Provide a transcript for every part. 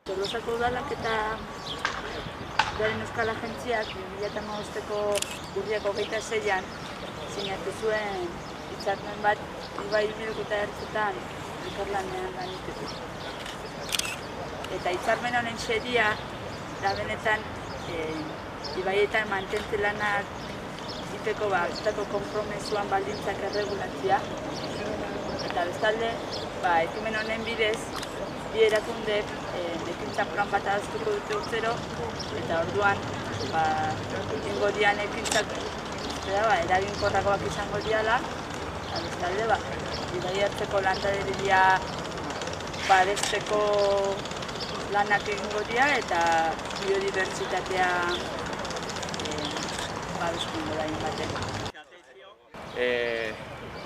Tolosako udalak eta Udalen Euskal Agentziak 2015ko urriak 26an sinatu zuen hitzarmen bat ibai eta ertzetan elkarlanean lan egiteko. Eta hitzarmen honen xedea da benetan ibaietan mantentze lanak egiteko hartutako konpromezuan baldintzak erregulatzea. Eta bestalde, ekimen honen bidez, bi erakundek ekintza plan bat adostuko dute urtero, eta orduan egingo dian ekintzak eraginkorragoak izango diala, eta bestalde, ibai ertzeko landaredia babesteko lanak egingo dira eta biodibertsitatea babeskungo da baten.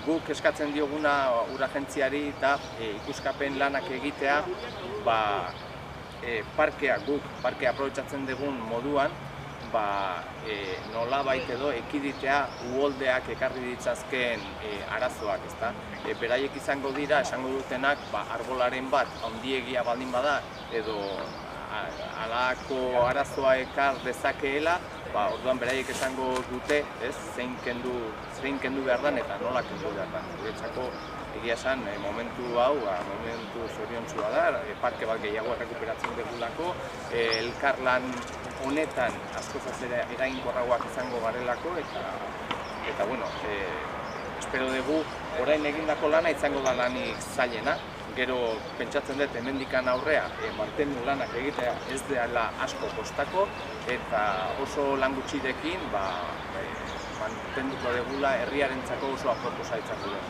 Guk eskatzen dioguna ur agentziari da ikuskapen lanak egitea, guk parkea aprobetxatzen dugun moduan, nolabait edo ekiditea uholdeak ekarri ditzazkeen arazoak, ezta? Beraiek izango dira, esango dutenak, arbolaren bat handiegia baldin bada edo halako arazoa ekar dezakeela, orduan beraiek esango dute, zein kendu behar den eta nola kendu behar den. Guretzako egia esan momentu hau, momentu zoriontsua da, parke bat gehiago errekuperatzen dugulako, elkarlan honetan askozaz eraginkorragoak izango garelako eta bueno, espero dugu orain egindako lana izango da lanik zailena. Gero pentsatzen dut hemendikan aurrea mantendu lanak egitea ez dela asko kostako eta oso lan gutxirekin mantenduko dugula herriarentzako oso aproposa izango den.